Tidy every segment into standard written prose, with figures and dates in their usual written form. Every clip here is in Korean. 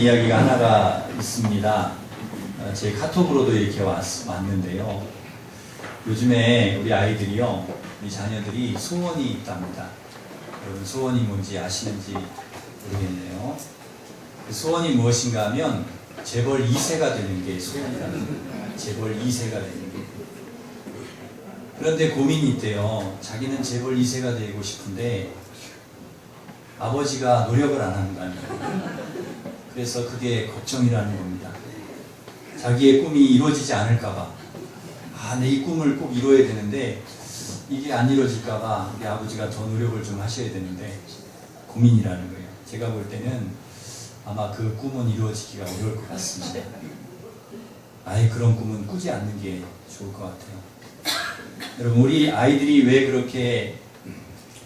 이야기가 하나가 있습니다. 제 카톡으로도 이렇게 왔는데요. 요즘에 우리 아이들이요, 우리 자녀들이 소원이 있답니다. 여러분 소원이 뭔지 아시는지 모르겠네요. 그 소원이 무엇인가 하면 재벌 2세가 되는 게 소원이라는 거예요. 재벌 2세가 되는 게. 그런데 고민이 있대요. 자기는 재벌 2세가 되고 싶은데 아버지가 노력을 안 한다는 거예요. 그래서 그게 걱정이라는 겁니다. 자기의 꿈이 이루어지지 않을까봐. 내 이 꿈을 꼭 이루어야 되는데 이게 안 이루어질까봐 우리 아버지가 더 노력을 좀 하셔야 되는데 고민이라는 거예요. 제가 볼 때는 아마 그 꿈은 이루어지기가 어려울 것 같습니다. 아예 그런 꿈은 꾸지 않는 게 좋을 것 같아요. 여러분, 우리 아이들이 왜 그렇게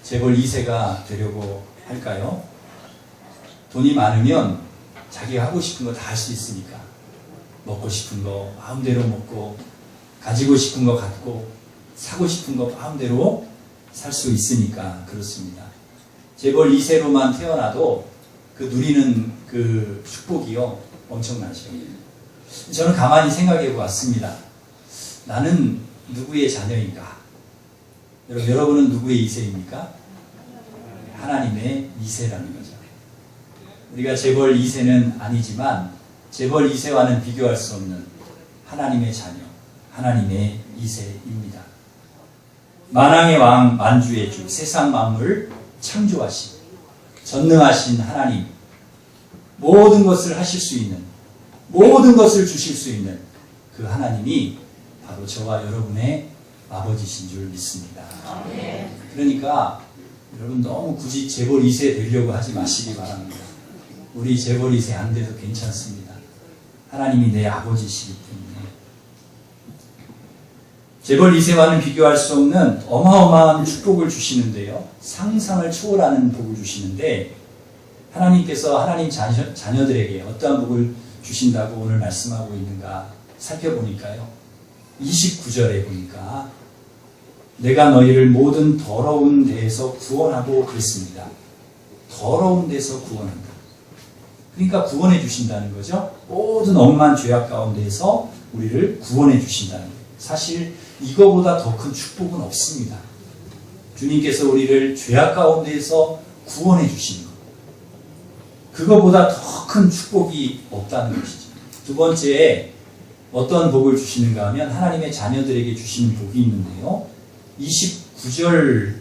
재벌 2세가 되려고 할까요? 돈이 많으면 자기가 하고 싶은 거 다 할 수 있으니까. 먹고 싶은 거 마음대로 먹고, 가지고 싶은 거 갖고, 사고 싶은 거 마음대로 살 수 있으니까 그렇습니다. 재벌 2세로만 태어나도 그 누리는 그 축복이요, 엄청나죠. 저는 가만히 생각해 보았습니다. 나는 누구의 자녀인가? 여러분은 누구의 2세입니까? 하나님의 2세라는 거죠. 우리가 재벌 2세는 아니지만 재벌 2세와는 비교할 수 없는 하나님의 자녀, 하나님의 2세입니다. 만왕의 왕, 만주의 주, 세상 만물을 창조하신, 전능하신 하나님, 모든 것을 하실 수 있는, 모든 것을 주실 수 있는 그 하나님이 바로 저와 여러분의 아버지신 줄 믿습니다. 그러니까 여러분 너무 굳이 재벌 2세 되려고 하지 마시기 바랍니다. 우리 재벌 2세 안 돼도 괜찮습니다. 하나님이 내 아버지시기 때문에. 재벌 2세와는 비교할 수 없는 어마어마한 축복을 주시는데요. 상상을 초월하는 복을 주시는데 하나님께서 하나님 자녀들에게 어떠한 복을 주신다고 오늘 말씀하고 있는가 살펴보니까요. 29절에 보니까 내가 너희를 모든 더러운 데에서 구원하고 그랬습니다. 더러운 데서 구원한다. 그러니까 구원해 주신다는 거죠. 모든 억만 죄악 가운데에서 우리를 구원해 주신다는 거예요. 사실 이거보다 더 큰 축복은 없습니다. 주님께서 우리를 죄악 가운데에서 구원해 주시는 것. 그거보다 더 큰 축복이 없다는 것이죠. 두 번째, 어떤 복을 주시는가 하면 하나님의 자녀들에게 주시는 복이 있는데요. 29절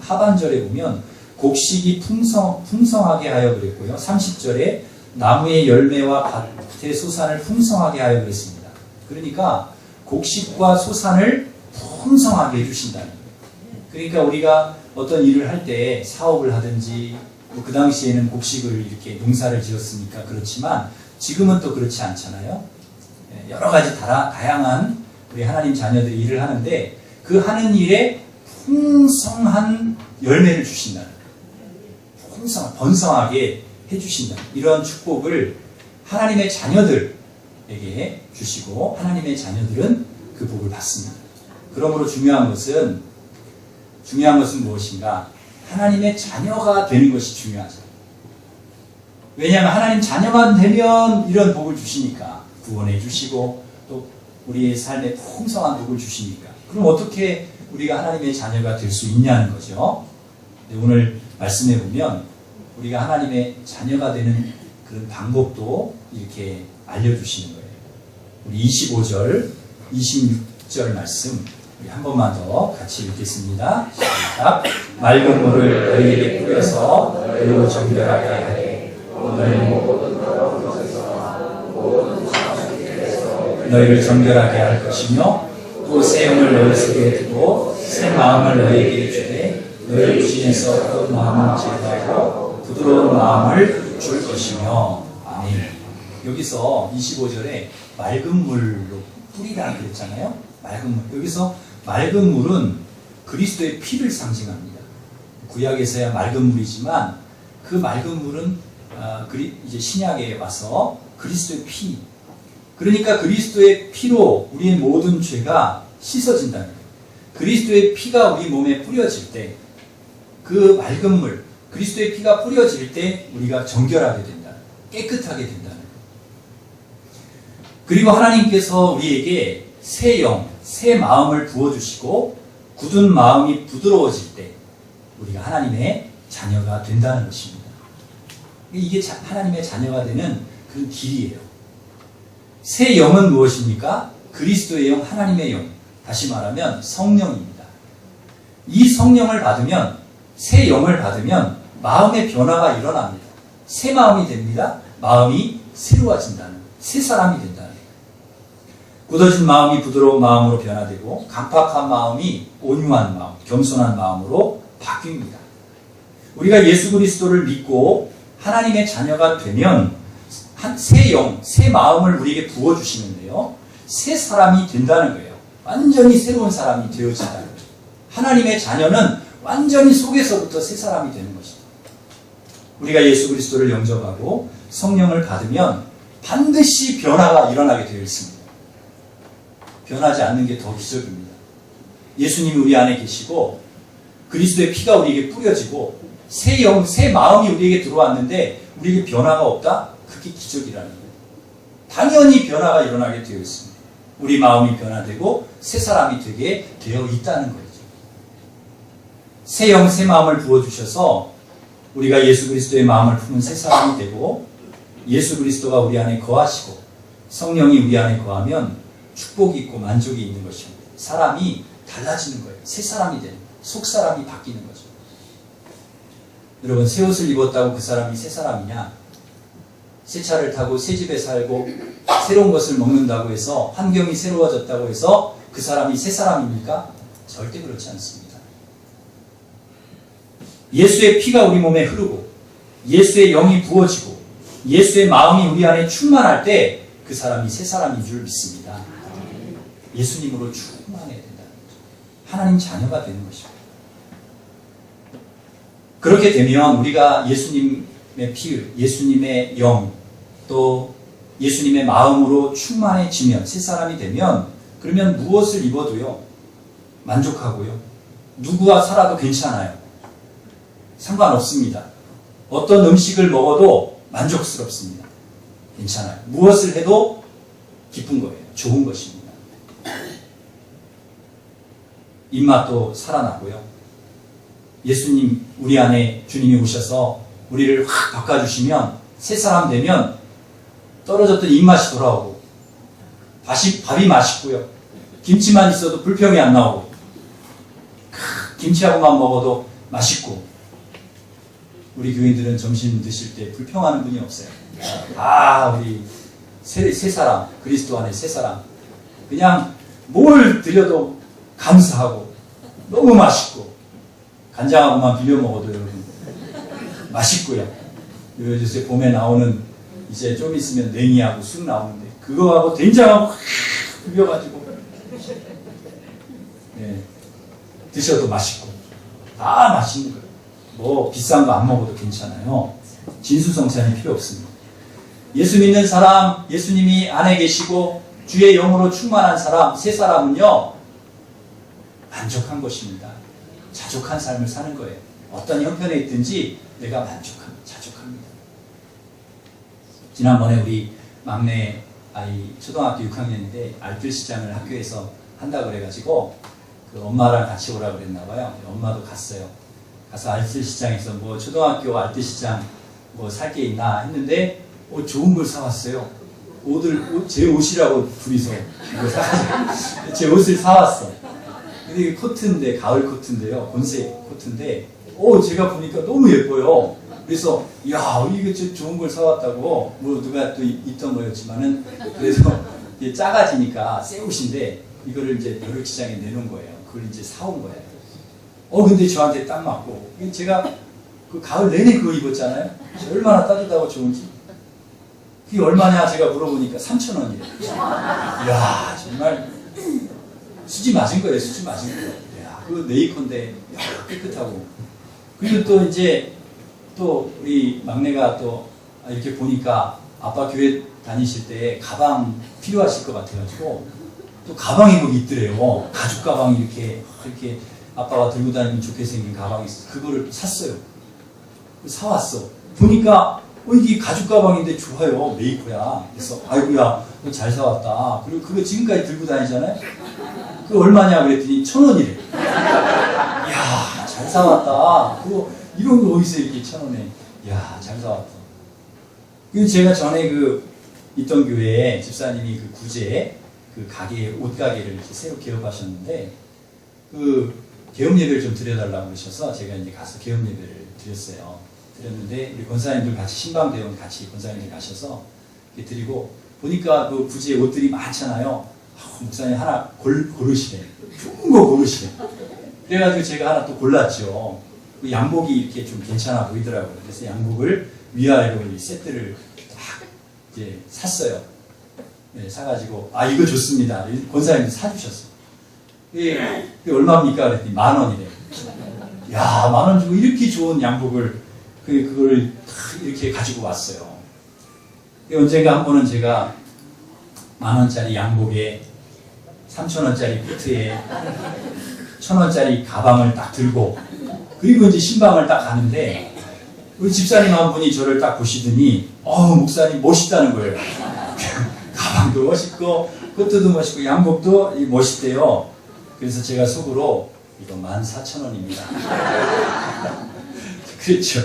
하반절에 보면 곡식이 풍성하게 하여 그랬고요. 30절에 나무의 열매와 밭의 소산을 풍성하게 하여 그랬습니다. 그러니까 곡식과 소산을 풍성하게 해주신다는 거예요. 그러니까 우리가 어떤 일을 할 때 사업을 하든지 그 당시에는 곡식을 이렇게 농사를 지었으니까 그렇지만 지금은 또 그렇지 않잖아요. 여러 가지 다양한 우리 하나님 자녀들이 일을 하는데 그 하는 일에 풍성한 열매를 주신다는 거예요. 번성하게 해주신다. 이런 축복을 하나님의 자녀들에게 주시고 하나님의 자녀들은 그 복을 받습니다. 그러므로 중요한 것은 무엇인가? 하나님의 자녀가 되는 것이 중요하죠. 왜냐하면 하나님 자녀만 되면 이런 복을 주시니까 구원해 주시고 또 우리의 삶에 풍성한 복을 주시니까 그럼 어떻게 우리가 하나님의 자녀가 될 수 있냐는 거죠. 오늘 말씀해 보면 우리가 하나님의 자녀가 되는 그런 방법도 이렇게 알려주시는 거예요. 우리 25절, 26절 말씀 우리 한 번만 더 같이 읽겠습니다. 시작. 맑은 물을 너희에게 뿌려서 너희로 정결하게 하되 너희를 정결하게 할 것이며 또 새 영을 너희 속에 두고 새 마음을 너희에게 주되 너희 중에서 그 마음을 제거하고 부드러운 마음을 줄 것이며. 아멘. 여기서 25절에 맑은 물로 뿌리라 그랬잖아요. 맑은 물. 여기서 맑은 물은 그리스도의 피를 상징합니다. 구약에서야 맑은 물이지만 그 맑은 물은 이제 신약에 와서 그리스도의 피. 그러니까 그리스도의 피로 우리의 모든 죄가 씻어진다는 거예요. 그리스도의 피가 우리 몸에 뿌려질 때 그 맑은 물, 그리스도의 피가 뿌려질 때 우리가 정결하게 된다. 깨끗하게 된다는 거예요. 그리고 하나님께서 우리에게 새 영, 새 마음을 부어주시고 굳은 마음이 부드러워질 때 우리가 하나님의 자녀가 된다는 것입니다. 이게 하나님의 자녀가 되는 그 길이에요. 새 영은 무엇입니까? 그리스도의 영, 하나님의 영. 다시 말하면 성령입니다. 이 성령을 받으면, 새 영을 받으면 마음의 변화가 일어납니다. 새 마음이 됩니다. 마음이 새로워진다는 거예요. 새 사람이 된다는 거예요. 굳어진 마음이 부드러운 마음으로 변화되고 강팍한 마음이 온유한 마음, 겸손한 마음으로 바뀝니다. 우리가 예수 그리스도를 믿고 하나님의 자녀가 되면 새 영, 새 마음을 우리에게 부어주시는데요. 새 사람이 된다는 거예요. 완전히 새로운 사람이 되어진다는 거죠. 하나님의 자녀는 완전히 속에서부터 새 사람이 되는 것입니다. 우리가 예수 그리스도를 영접하고 성령을 받으면 반드시 변화가 일어나게 되어 있습니다. 변하지 않는 게 더 기적입니다. 예수님이 우리 안에 계시고 그리스도의 피가 우리에게 뿌려지고 새 영, 새 마음이 우리에게 들어왔는데 우리에게 변화가 없다? 그게 기적이라는 거예요. 당연히 변화가 일어나게 되어 있습니다. 우리 마음이 변화되고 새 사람이 되게 되어 있다는 거죠. 새 영, 새 마음을 부어주셔서 우리가 예수 그리스도의 마음을 품은 새 사람이 되고 예수 그리스도가 우리 안에 거하시고 성령이 우리 안에 거하면 축복이 있고 만족이 있는 것입니다. 사람이 달라지는 거예요. 새 사람이 되는 거예요. 속 사람이 바뀌는 거죠. 여러분, 새 옷을 입었다고 그 사람이 새 사람이냐? 새 차를 타고 새 집에 살고 새로운 것을 먹는다고 해서 환경이 새로워졌다고 해서 그 사람이 새 사람입니까? 절대 그렇지 않습니다. 예수의 피가 우리 몸에 흐르고 예수의 영이 부어지고 예수의 마음이 우리 안에 충만할 때 그 사람이 새 사람인 줄 믿습니다. 예수님으로 충만해야 된다는 거죠. 하나님 자녀가 되는 것입니다. 그렇게 되면 우리가 예수님의 피, 예수님의 영, 또 예수님의 마음으로 충만해지면, 새 사람이 되면, 그러면 무엇을 입어도요, 만족하고요. 누구와 살아도 괜찮아요. 상관없습니다. 어떤 음식을 먹어도 만족스럽습니다. 괜찮아요. 무엇을 해도 기쁜 거예요. 좋은 것입니다. 입맛도 살아나고요. 예수님, 우리 안에 주님이 오셔서 우리를 확 바꿔주시면 새 사람 되면 떨어졌던 입맛이 돌아오고 밥이 맛있고요. 김치만 있어도 불평이 안 나오고 김치하고만 먹어도 맛있고 우리 교인들은 점심 드실 때 불평하는 분이 없어요. 우리 새 사람, 그리스도 안에 새 사람. 그냥 뭘 드려도 감사하고 너무 맛있고 간장하고만 비벼 먹어도 여러분 맛있고요. 요새 봄에 나오는 이제 좀 있으면 냉이하고 쑥 나오는데 그거하고 된장하고 확 비벼가지고 드셔도 맛있고 다 맛있는 거예요. 뭐 비싼 거 안 먹어도 괜찮아요. 진수성찬이 필요 없습니다. 예수 믿는 사람, 예수님이 안에 계시고 주의 영으로 충만한 사람, 새 사람은요 만족한 것입니다. 자족한 삶을 사는 거예요. 어떤 형편에 있든지 내가 자족합니다. 지난번에 우리 막내 아이 초등학교 6학년인데 알뜰시장을 학교에서 한다고 그래가지고 그 엄마랑 같이 오라고 그랬나 봐요. 엄마도 갔어요. 가서 알뜰시장에서 뭐 초등학교 알뜰시장 뭐 살 게 있나 했는데 좋은 걸 사왔어요. 제 옷이라고 둘이서 이거 사가지고 제 옷을 사왔어. 근데 이게 코트인데 가을 코트인데요. 본색 코트인데 제가 보니까 너무 예뻐요. 그래서 야 이거 좋은 걸 사왔다고 뭐 누가 또 입던 거였지만은 그래서 이게 작아지니까 새 옷인데 이거를 이제 벼룩시장에 내놓은 거예요. 그걸 이제 사온 거예요. 근데 저한테 딱 맞고 제가 그 가을 내내 그거 입었잖아요. 얼마나 따뜻하고 좋은지. 그게 얼마냐 제가 물어보니까 3,000원이에요. 이야 정말 수지 맞은 거예요. 수지 맞은 거예요. 야, 그거 네이컨데 깨끗하고. 그리고 또 이제 또 우리 막내가 또 이렇게 보니까 아빠 교회 다니실 때 가방 필요하실 것 같아가지고 또 가방이 거기 있더래요. 가죽 가방이 이렇게 아빠가 들고 다니면 좋게 생긴 가방이 있어서 그거를 샀어요. 사왔어. 보니까 이게 가죽 가방인데 좋아요. 메이커야. 그래서 아이고야 너 잘 사왔다. 그리고 그거 지금까지 들고 다니잖아요. 그거 얼마냐 그랬더니 1,000원이래. 이야 잘 사왔다. 그거 이런 거 어디서 이렇게 1,000원에. 이야 잘 사왔다. 그리고 제가 전에 있던 교회에 집사님이 구제에 가게, 옷가게를 이렇게 새로 개업하셨는데, 개업 예배를 좀 드려달라고 그러셔서 제가 이제 가서 개업 예배를 드렸어요. 드렸는데, 우리 권사님들 같이 신방대원 같이 권사님들 가셔서 이렇게 드리고, 보니까 구제에 옷들이 많잖아요. 목사님 하나 고르시래. 좋은 거 고르시래. 그래가지고 제가 하나 또 골랐죠. 양복이 이렇게 좀 괜찮아 보이더라고요. 그래서 양복을 위아래로 이 세트를 딱 이제 샀어요. 네, 사가지고 이거 좋습니다. 권사님이 사주셨어. 이게 얼마입니까? 그랬더니 10,000원이래. 야, 10,000원 주고 이렇게 좋은 양복을 그걸 이렇게 가지고 왔어요. 언젠가 한 번은 제가 10,000원짜리 양복에 3,000원짜리 코트에 1,000원짜리 가방을 딱 들고 그리고 이제 신방을 딱 가는데 우리 집사님 한 분이 저를 딱 보시더니 목사님 멋있다는 거예요. 가방도 멋있고 코트도 멋있고 양복도 멋있대요. 그래서 제가 속으로 이거 14,000원입니다. 그렇죠.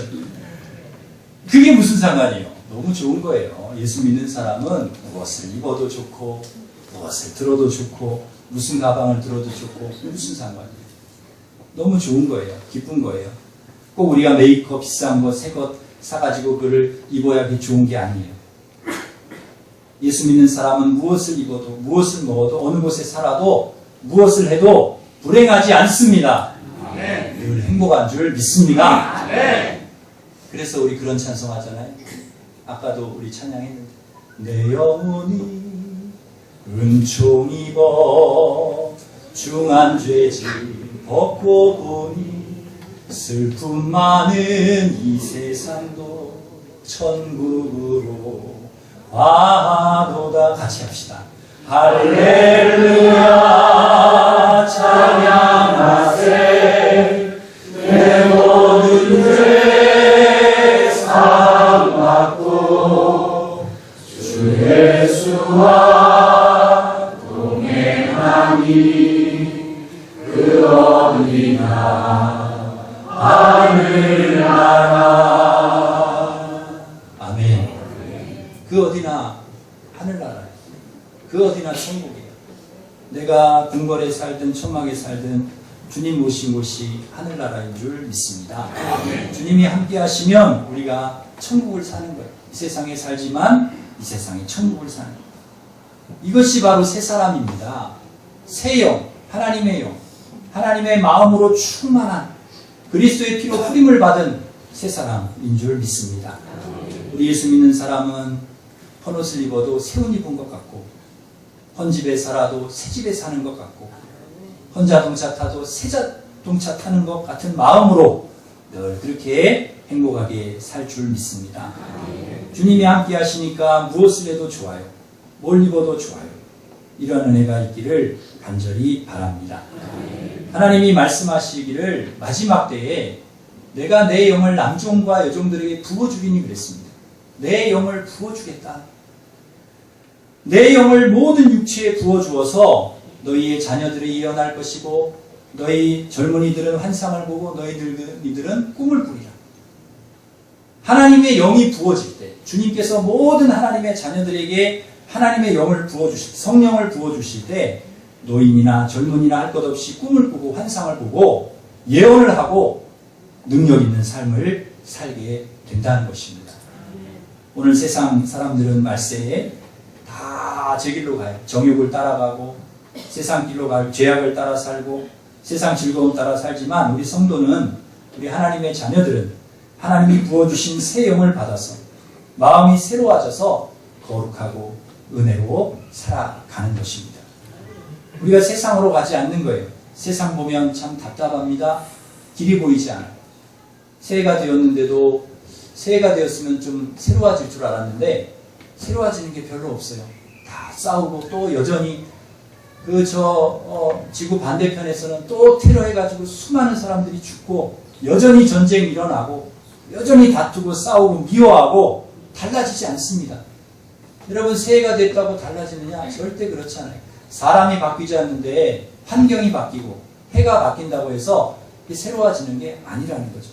그게 무슨 상관이에요? 너무 좋은 거예요. 예수 믿는 사람은 무엇을 입어도 좋고 무엇을 들어도 좋고 무슨 가방을 들어도 좋고 무슨 상관이에요. 너무 좋은 거예요. 기쁜 거예요. 꼭 우리가 메이크업 비싼 거 새 것 사가지고 그걸 입어야 그게 좋은 게 아니에요. 예수 믿는 사람은 무엇을 입어도 무엇을 먹어도 어느 곳에 살아도 무엇을 해도 불행하지 않습니다. 아멘. 늘 행복한 줄 믿습니다. 아멘. 그래서 우리 그런 찬송하잖아요. 아까도 우리 찬양했는데 내 영혼이 은총 입어 중한 죄질 벗고 보니 슬픔 많은 이 세상도 천국으로 와도다. 같이 합시다. 할렐루야 찬양하세 내 모든 죄 사함받고 주 예수와 동행하니 그 어디나 하늘나라. 아멘. 그 어디나 하늘나라예요. 그 어디나 천국이에요. 내가 궁궐에 살든 천막에 살든 주님 모신 곳이 하늘나라인 줄 믿습니다. 아멘. 주님이 함께 하시면 우리가 천국을 사는 거예요. 이 세상에 살지만 이 세상에 천국을 사는 거예요. 이것이 바로 새 사람입니다. 새 영, 하나님의 영, 하나님의 마음으로 충만한 그리스도의 피로 뿌림을 받은 새 사람인 줄 믿습니다. 우리 예수 믿는 사람은 헌옷을 입어도 새 옷 입은 것 같고 헌집에 살아도 새 집에 사는 것 같고 헌자동차 타도 새 자동차 타는 것 같은 마음으로 늘 그렇게 행복하게 살 줄 믿습니다. 주님이 함께 하시니까 무엇을 해도 좋아요. 뭘 입어도 좋아요. 이런 은혜가 있기를 간절히 바랍니다. 하나님이 말씀하시기를 마지막 때에 내가 내 영을 남종과 여종들에게 부어주리니 그랬습니다. 내 영을 부어주겠다. 내 영을 모든 육체에 부어주어서 너희의 자녀들이 일어날 것이고 너희 젊은이들은 환상을 보고 너희 늙은이들은 꿈을 꾸리라. 하나님의 영이 부어질 때 주님께서 모든 하나님의 자녀들에게 하나님의 영을 부어주실 성령을 부어주실 때 노인이나 젊은이나 할 것 없이 꿈을 꾸고 환상을 보고 예언을 하고 능력 있는 삶을 살게 된다는 것입니다. 오늘 세상 사람들은 말세에 다 제 길로 가요. 정욕을 따라가고 세상 길로 가고 죄악을 따라 살고 세상 즐거움 따라 살지만 우리 성도는 우리 하나님의 자녀들은 하나님이 부어주신 새 영을 받아서 마음이 새로워져서 거룩하고 은혜로 살아가는 것입니다. 우리가 세상으로 가지 않는 거예요. 세상 보면 참 답답합니다. 길이 보이지 않아요. 새해가 되었는데도 새해가 되었으면 좀 새로워질 줄 알았는데 새로워지는 게 별로 없어요. 다 싸우고 또 여전히 지구 반대편에서는 또 테러해가지고 수많은 사람들이 죽고 여전히 전쟁이 일어나고 여전히 다투고 싸우고 미워하고 달라지지 않습니다. 여러분, 새해가 됐다고 달라지느냐? 절대 그렇지 않아요. 사람이 바뀌지 않는데 환경이 바뀌고 해가 바뀐다고 해서 새로워지는 게 아니라는 거죠.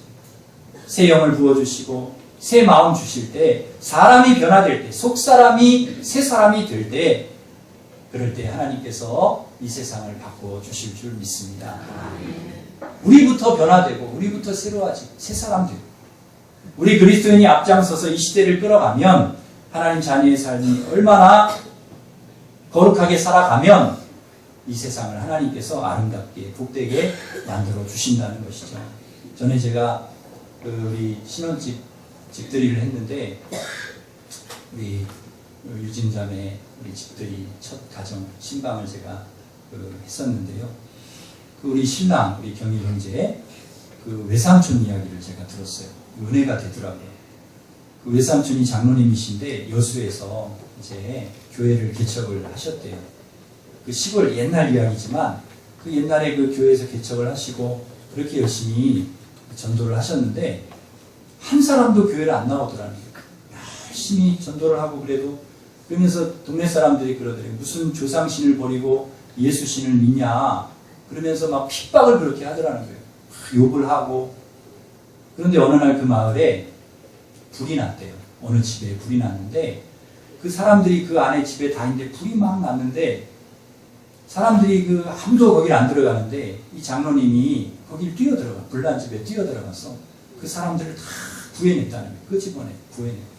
새 영을 부어주시고 새 마음 주실 때, 사람이 변화될 때, 속사람이 새 사람이 될 때, 그럴 때 하나님께서 이 세상을 바꿔주실 줄 믿습니다. 우리부터 변화되고 우리부터 새로워지고 새 사람 되고, 우리 그리스도인이 앞장서서 이 시대를 끌어가면 하나님 자녀의 삶이 얼마나 거룩하게 살아가면 이 세상을 하나님께서 아름답게 복되게 만들어 주신다는 것이죠. 전에 제가 우리 신혼집 집들이를 했는데, 우리 유진자매 우리 집들이 첫 가정 신방을 제가 했었는데요. 우리 신랑, 우리 경일 형제의 외삼촌 이야기를 제가 들었어요. 은혜가 되더라고요. 그 외삼촌이 장로님이신데 여수에서 이제 교회를 개척을 하셨대요. 그 시골 옛날 이야기지만 그 옛날에 그 교회에서 개척을 하시고 그렇게 열심히 전도를 하셨는데 한 사람도 교회를 안 나오더라는 거예요. 열심히 전도를 하고 그래도, 그러면서 동네 사람들이 그러더래요. 무슨 조상신을 버리고 예수신을 믿냐, 그러면서 막 핍박을 그렇게 하더라는 거예요. 욕을 하고. 그런데 어느 날 그 마을에 불이 났대요. 어느 집에 불이 났는데 그 사람들이 그 안에 집에 다 있는데 불이 막 났는데 사람들이 아무도 거길 안 들어가는데 이 장로님이 거길 뛰어들어가, 불난 집에 뛰어들어가서 그 사람들을 다 구해냈다는 거예요. 끄집어내, 구해내고.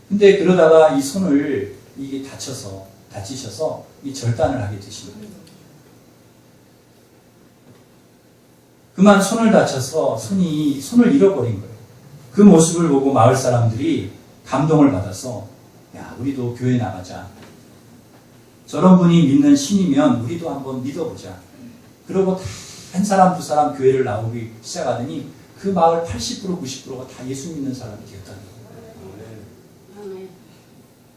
근데 그러다가 이 손을 이게 다치셔서 이 절단을 하게 되신 거예요. 그만 손을 다쳐서 손을 잃어버린 거예요. 그 모습을 보고 마을 사람들이 감동을 받아서, 야, 우리도 교회 나가자. 저런 분이 믿는 신이면 우리도 한번 믿어보자. 그러고 한 사람 두 사람 교회를 나오기 시작하더니 그 마을 80% 90%가 다 예수 믿는 사람이 되었다는 거예요.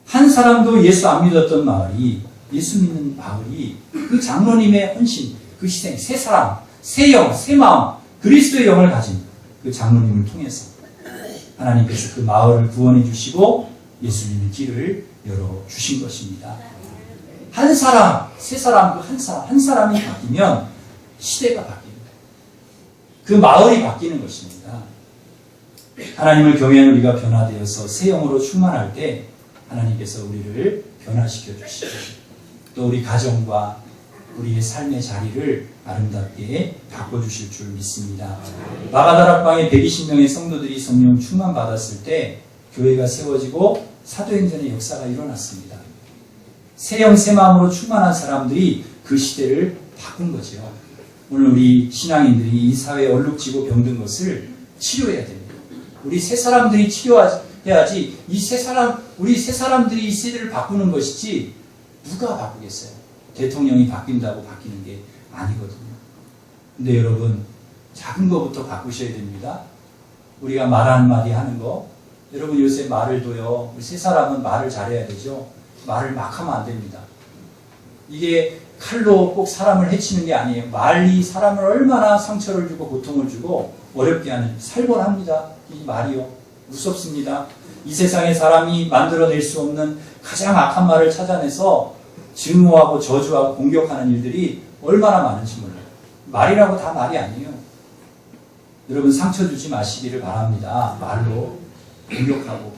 한 사람도 예수 안 믿었던 마을이, 예수 믿는 마을이 그 장로님의 헌신, 그 희생, 새 사람, 새 영, 새 마음, 그리스도의 영을 가진 그 장로님을 통해서 하나님께서 그 마을을 구원해 주시고 예수님의 길을 열어주신 것입니다. 한 사람, 새 사람, 한 사람이 바뀌면 시대가 바뀝니다. 그 마을이 바뀌는 것입니다. 하나님을 경외하는 우리가 변화되어서 새 영으로 충만할 때 하나님께서 우리를 변화시켜 주시고 또 우리 가정과 우리의 삶의 자리를 아름답게 바꿔주실 줄 믿습니다. 마가다락방에 120명의 성도들이 성령 충만 받았을 때 교회가 세워지고 사도행전의 역사가 일어났습니다. 새 영 새 마음으로 충만한 사람들이 그 시대를 바꾼 거죠. 오늘 우리 신앙인들이 이 사회에 얼룩지고 병든 것을 치료해야 됩니다. 우리 새 사람들이 치료해야지 우리 새 사람들이 이 시대를 바꾸는 것이지 누가 바꾸겠어요? 대통령이 바뀐다고 바뀌는 게 아니거든요. 근데 여러분, 작은 거부터 바꾸셔야 됩니다. 우리가 말 한마디 하는 거, 여러분 요새 말을 둬요. 우리 새 사람은 말을 잘해야 되죠. 말을 막 하면 안 됩니다. 이게 칼로 꼭 사람을 해치는 게 아니에요. 말이 사람을 얼마나 상처를 주고 고통을 주고 어렵게 하는, 살벌합니다. 이 말이요. 무섭습니다. 이 세상에 사람이 만들어낼 수 없는 가장 악한 말을 찾아내서 증오하고 저주하고 공격하는 일들이 얼마나 많은지 몰라요. 말이라고 다 말이 아니에요. 여러분, 상처 주지 마시기를 바랍니다. 말로 공격하고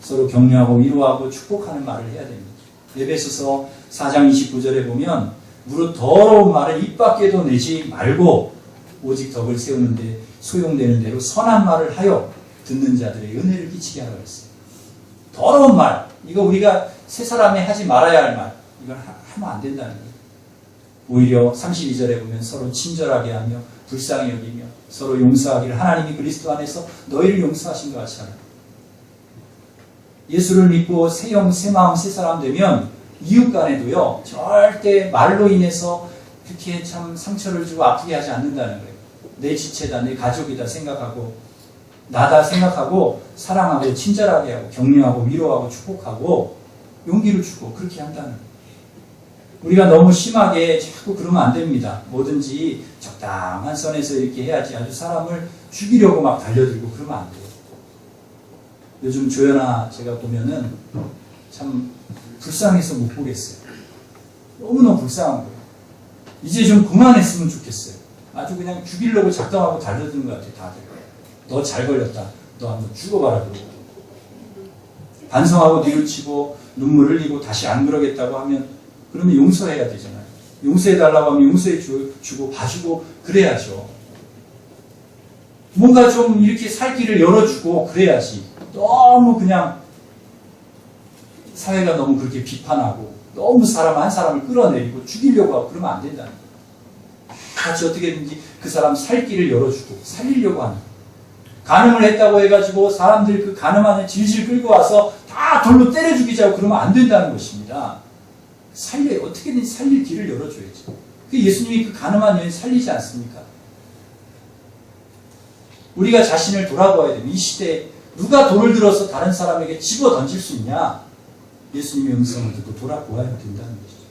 서로 격려하고 위로하고 축복하는 말을 해야 됩니다. 에베소서 4장 29절에 보면 무릇 더러운 말을 입 밖에도 내지 말고 오직 덕을 세우는데 소용되는 대로 선한 말을 하여 듣는 자들의 은혜를 끼치게 하라고 했어요. 더러운 말, 이거 우리가 새 사람이 하지 말아야 할 말, 이걸 하면 안 된다는 거예요. 오히려 32절에 보면 서로 친절하게 하며 불쌍히 여기며 서로 용서하기를 하나님이 그리스도 안에서 너희를 용서하신 것 같이 하라. 예수를 믿고 새 영, 새 마음, 새 사람 되면 이웃 간에도요, 절대 말로 인해서 그렇게 참 상처를 주고 아프게 하지 않는다는 거예요. 내 지체다, 내 가족이다 생각하고, 나다 생각하고, 사랑하고, 친절하게 하고, 격려하고, 위로하고, 축복하고, 용기를 주고, 그렇게 한다는 거예요. 우리가 너무 심하게 자꾸 그러면 안 됩니다. 뭐든지 적당한 선에서 이렇게 해야지 아주 사람을 죽이려고 막 달려들고 그러면 안 돼요. 요즘 조연아 제가 보면은 참 불쌍해서 못 보겠어요. 너무너무 불쌍한 거예요. 이제 좀 그만했으면 좋겠어요. 아주 그냥 죽이려고 작정하고 달려드는 것 같아요, 다들. 너 잘 걸렸다. 너 한번 죽어봐라, 그러고. 반성하고 뉘우치고 눈물 흘리고 다시 안 그러겠다고 하면 그러면 용서해야 되잖아요. 용서해달라고 하면 용서해주고 봐주고 그래야죠. 뭔가 좀 이렇게 살 길을 열어주고 그래야지. 너무 그냥 사회가 너무 그렇게 비판하고 너무 사람 한 사람을 끌어내리고 죽이려고 하고 그러면 안 된다는 거예요. 같이 어떻게든지 그 사람 살 길을 열어주고 살리려고 하는 거예요. 간음을 했다고 해가지고 사람들 그 간음하는 질질 끌고 와서 다 돌로 때려 죽이자고 그러면 안 된다는 것입니다. 어떻게든지 살릴 길을 열어줘야죠. 예수님이 그 간음한 여인 살리지 않습니까? 우리가 자신을 돌아보아야 됩니다. 이 시대에 누가 돌을 들어서 다른 사람에게 집어 던질 수 있냐? 예수님의 음성을 듣고 돌아보아야 된다는 것이죠.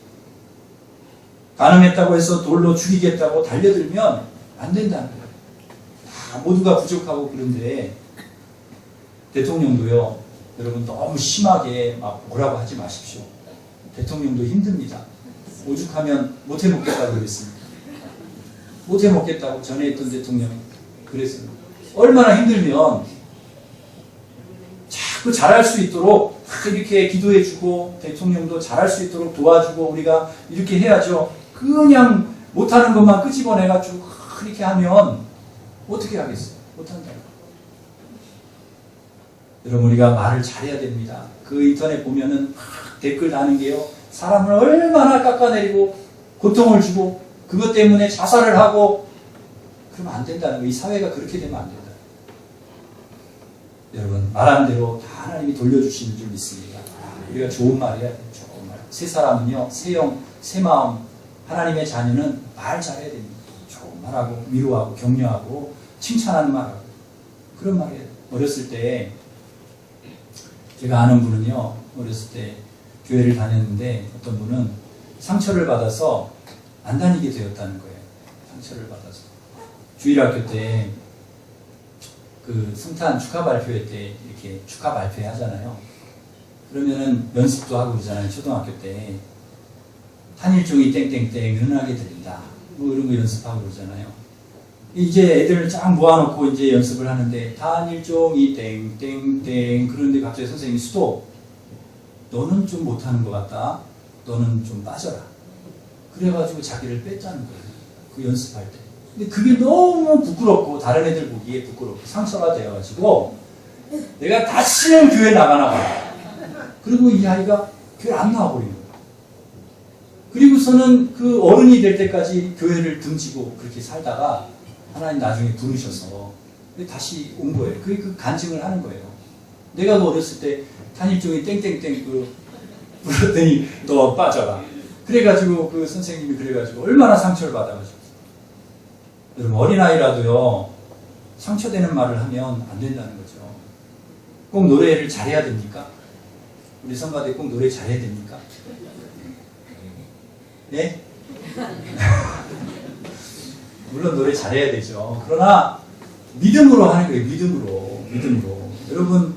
간음했다고 해서 돌로 죽이겠다고 달려들면 안 된다는 거예요. 다 모두가 부족하고 그런데 대통령도요. 여러분 너무 심하게 막 뭐라고 하지 마십시오. 대통령도 힘듭니다. 오죽하면 못해먹겠다고 그랬습니다. 못해먹겠다고 전에 했던 대통령이 그랬어요. 얼마나 힘들면 자꾸 잘할 수 있도록 이렇게 기도해주고 대통령도 잘할 수 있도록 도와주고 우리가 이렇게 해야죠. 그냥 못하는 것만 끄집어내가지고 이렇게 하면 어떻게 하겠어요? 못한다고. 여러분 우리가 말을 잘해야 됩니다. 그 인터넷 보면은 댓글 다는 게요. 사람을 얼마나 깎아내리고 고통을 주고 그것 때문에 자살을 하고 그러면 안 된다는 거예요. 이 사회가 그렇게 되면 안 된다. 여러분 말한 대로 다 하나님이 돌려주시는 줄 믿습니다. 우리가 좋은 말 해야 돼요. 좋은 말. 새 사람은요. 새 영, 새 마음. 하나님의 자녀는 말 잘해야 됩니다. 좋은 말하고 위로하고 격려하고 칭찬하는 말하고 그런 말 해야 돼요. 어렸을 때 제가 아는 분은요. 어렸을 때 교회를 다녔는데 어떤 분은 상처를 받아서 안 다니게 되었다는 거예요. 상처를 받아서. 주일학교 때 그 성탄 축하 발표회 때 이렇게 축하 발표회 하잖아요. 그러면은 연습도 하고 그러잖아요. 초등학교 때. 한일종이 땡땡땡 은하게 들린다. 뭐 이런 거 연습하고 그러잖아요. 이제 애들을 쫙 모아놓고 이제 연습을 하는데 한일종이 땡땡땡 그런데 갑자기 선생님이 스톱. 너는 좀 못하는 것 같다. 너는 좀 빠져라. 그래가지고 자기를 뺐다는 거예요. 그 연습할 때. 근데 그게 너무 부끄럽고 다른 애들 보기에 부끄럽고 상처가 되어가지고 내가 다시는 교회 나가나 봐라. 그리고 이 아이가 교회 안 나와버린 거예요. 그리고서는 그 어른이 될 때까지 교회를 등지고 그렇게 살다가 하나님 나중에 부르셔서 다시 온 거예요. 그게 그 간증을 하는 거예요. 내가 그 어렸을 때 한일종이 땡땡땡 불렀더니 너 빠져라. 그래가지고 그 선생님이 그래가지고 얼마나 상처를 받아가지고. 여러분 어린아이라도요. 상처되는 말을 하면 안 된다는 거죠. 꼭 노래를 잘해야 됩니까? 우리 성가대 꼭 노래 잘해야 됩니까? 네? 물론 노래 잘해야 되죠. 그러나 믿음으로 하는 거예요. 믿음으로. 여러분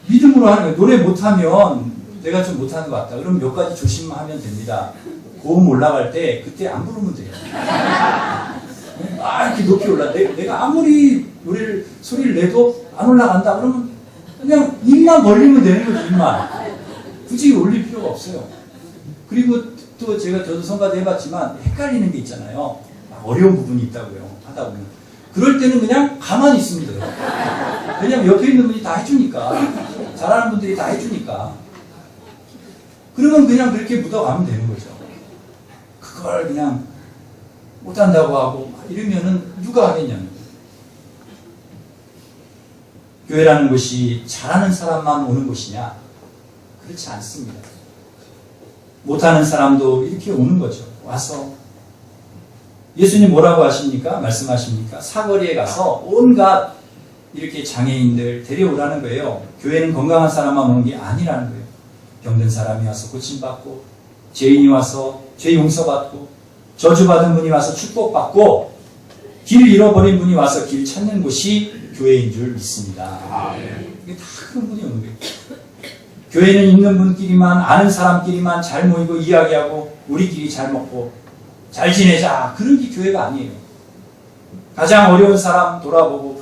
믿음으로 하는 거예요. 노래 못하면 내가 좀 못하는 것 같다. 그럼 몇 가지 조심하면 됩니다. 고음 올라갈 때 그때 안 부르면 돼요. 이렇게 높이 올라. 내가 아무리 노래를 소리를 내도 안 올라간다. 그러면 그냥 입만 벌리면 되는 거죠. 입만. 굳이 올릴 필요가 없어요. 그리고 또 저도 성가대 해봤지만 헷갈리는 게 있잖아요. 어려운 부분이 있다고요. 하다 보면. 그럴 때는 그냥 가만히 있으면 돼요. 왜냐면 옆에 있는 분이 다 해주니까. 잘하는 분들이 다 해주니까. 그러면 그냥 그렇게 묻어가면 되는 거죠. 그걸 그냥 못한다고 하고 이러면은 누가 하겠냐면. 교회라는 곳이 잘하는 사람만 오는 곳이냐? 그렇지 않습니다. 못하는 사람도 이렇게 오는 거죠. 와서 예수님 뭐라고 하십니까? 말씀하십니까? 사거리에 가서 온갖 이렇게 장애인들 데려오라는 거예요. 교회는 건강한 사람만 오는 게 아니라는 거예요. 병든 사람이 와서 고침받고 죄인이 와서 죄 용서받고 저주받은 분이 와서 축복받고 길 잃어버린 분이 와서 길 찾는 곳이 교회인 줄 믿습니다. 이게 다 그런 분이 오는 거예요. 교회는 있는 분끼리만, 아는 사람끼리만 잘 모이고 이야기하고 우리끼리 잘 먹고 잘 지내자, 그런 게 교회가 아니에요. 가장 어려운 사람 돌아보고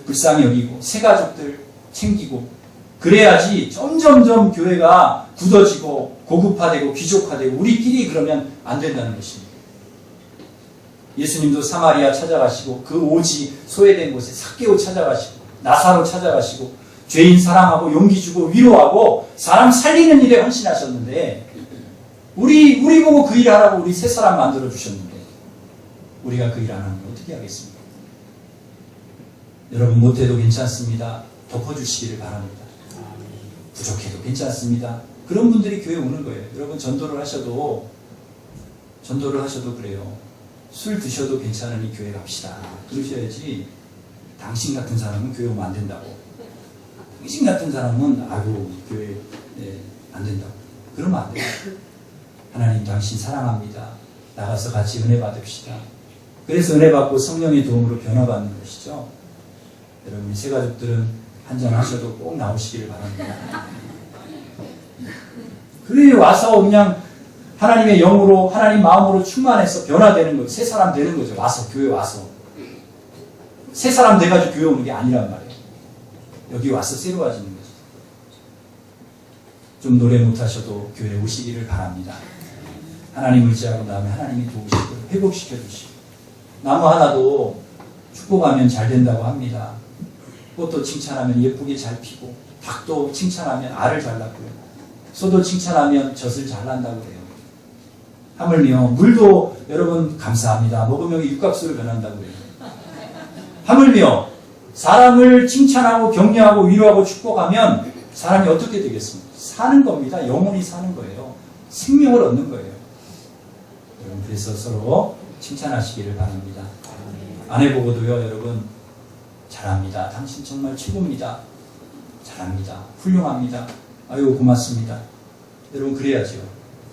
불쌍히 여기고 새가족들 챙기고 그래야지 점점점 교회가 굳어지고 고급화되고 귀족화되고 우리끼리 그러면 안 된다는 것입니다. 예수님도 사마리아 찾아가시고 그 오지 소외된 곳에 삭개오 찾아가시고 나사로 찾아가시고 죄인 사랑하고 용기 주고 위로하고 사람 살리는 일에 헌신하셨는데 우리 보고 그 일 하라고 우리 세 사람 만들어 주셨는데 우리가 그 일 안 하면 어떻게 하겠습니까? 여러분 못해도 괜찮습니다. 덮어주시기를 바랍니다. 부족해도 괜찮습니다. 그런 분들이 교회 오는 거예요. 여러분 전도를 하셔도 그래요. 술 드셔도 괜찮으니 교회 갑시다. 그러셔야지 당신 같은 사람은 교회 오면 안 된다고. 당신 같은 사람은 교회 안 된다고. 그러면 안 돼요. 하나님 당신 사랑합니다. 나가서 같이 은혜 받읍시다. 그래서 은혜 받고 성령의 도움으로 변화받는 것이죠. 여러분 새 가족들은 한잔 하셔도 꼭 나오시기를 바랍니다. 그래 와서 그냥 하나님의 영으로 하나님 마음으로 충만해서 변화되는 거죠. 새 사람 되는 거죠. 와서 교회 와서 새 사람 돼가지고 교회 오는 게 아니란 말이에요. 여기 와서 새로워지는 거죠. 좀 노래 못하셔도 교회 오시기를 바랍니다. 하나님 의지하고 나면 하나님이 도우시고 회복시켜 주시고 나무 하나도 축복하면 잘 된다고 합니다. 꽃도 칭찬하면 예쁘게 잘 피고 닭도 칭찬하면 알을 잘 낳고요. 소도 칭찬하면 젖을 잘 난다고 그래요. 하물며 물도 여러분 감사합니다. 먹으면 육각수로 변한다고 그래요. 하물며 사람을 칭찬하고 격려하고 위로하고 축복하면 사람이 어떻게 되겠습니까? 사는 겁니다. 영원히 사는 거예요. 생명을 얻는 거예요. 여러분 그래서 서로 칭찬하시기를 바랍니다. 아내 보고도요. 여러분 잘합니다. 당신 정말 최고입니다. 잘합니다. 훌륭합니다. 아유 고맙습니다. 여러분 그래야죠.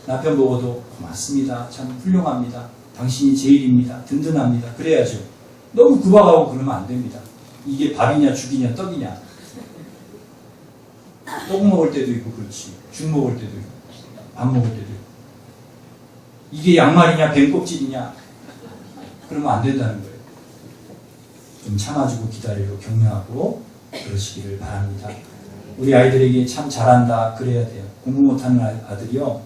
남편 보고도 고맙습니다. 참 훌륭합니다. 당신이 제일입니다. 든든합니다. 그래야죠. 너무 구박하고 그러면 안 됩니다. 이게 밥이냐 죽이냐 떡이냐. 떡 먹을 때도 있고 그렇지. 죽 먹을 때도 있고 밥 먹을 때도 있고 이게 양말이냐 뱀껍질이냐 그러면 안 된다는 거예요. 좀 참아주고 기다리고 격려하고 그러시기를 바랍니다. 우리 아이들에게 참 잘한다 그래야 돼요. 공부 못하는 아들이요.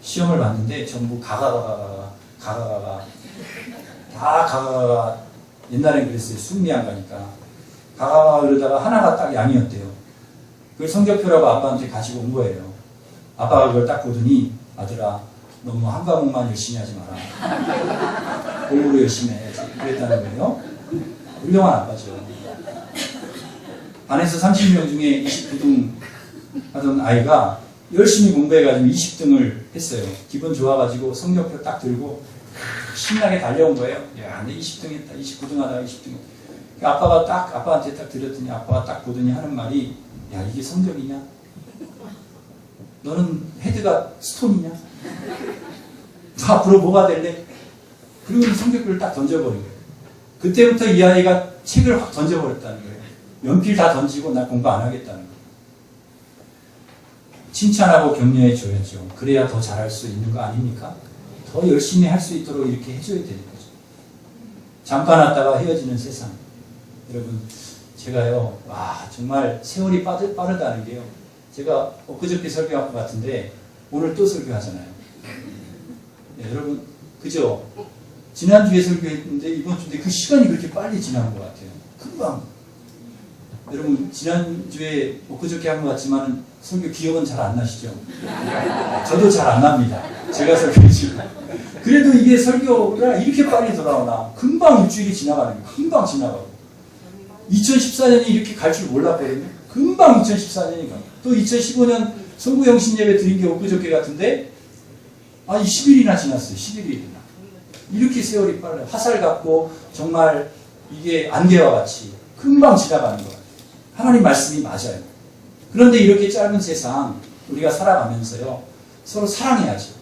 시험을 봤는데 전부 가가가 옛날엔 그랬어요. 수능이 안 가니까 가가가 그러다가 하나가 딱 양이었대요. 그걸 성적표라고 아빠한테 가지고 온 거예요. 아빠가 그걸 딱 보더니 아들아 너무 한 과목만 열심히 하지 마라. 공부를 열심히 해야지. 그랬다는 거예요. 훌륭한 아빠죠. 반에서 30명 중에 29등 하던 아이가 열심히 공부해가지고 20등을 했어요. 기분 좋아가지고 성적표 딱 들고 신나게 달려온 거예요. 야, 내 20등 했다. 29등 하다가 20등. 아빠한테 딱 드렸더니 아빠가 딱 보더니 하는 말이 야, 이게 성적이냐? 너는 헤드가 스톤이냐? 너 앞으로 뭐가 될래? 그리고 성적표를 딱 던져버린 거예요. 그때부터 이 아이가 책을 확 던져버렸다는 거예요. 연필 다 던지고 나 공부 안 하겠다는 거예요. 칭찬하고 격려해 줘야죠. 그래야 더 잘할 수 있는 거 아닙니까? 더 열심히 할 수 있도록 이렇게 해줘야 되는 거죠. 잠깐 왔다가 헤어지는 세상. 여러분, 제가요, 와, 정말 세월이 빠르다는 게요. 제가 엊그저께 설교한 것 같은데, 오늘 또 설교하잖아요. 네, 여러분, 그죠? 지난주에 설교했는데, 이번 주인데 그 시간이 그렇게 빨리 지난 것 같아요. 금방. 여러분, 지난주에 엊그저께 한 것 같지만, 설교 기억은 잘 안 나시죠? 저도 잘 안 납니다. 제가 설교했지만. 그래도 이게 설교가 이렇게 빨리 돌아오나. 금방 일주일이 지나가는 거예요. 금방 지나가고. 2014년이 이렇게 갈 줄 몰랐거든요. 금방 2014년이 가. 또 2015년 성구영신 예배 드린 게 엊그저께 같은데, 10일이나 지났어요. 11일이나. 이렇게 세월이 빨라요. 화살 같고, 정말 이게 안개와 같이 금방 지나가는 거예요. 하나님 말씀이 맞아요. 그런데 이렇게 짧은 세상, 우리가 살아가면서요, 서로 사랑해야죠.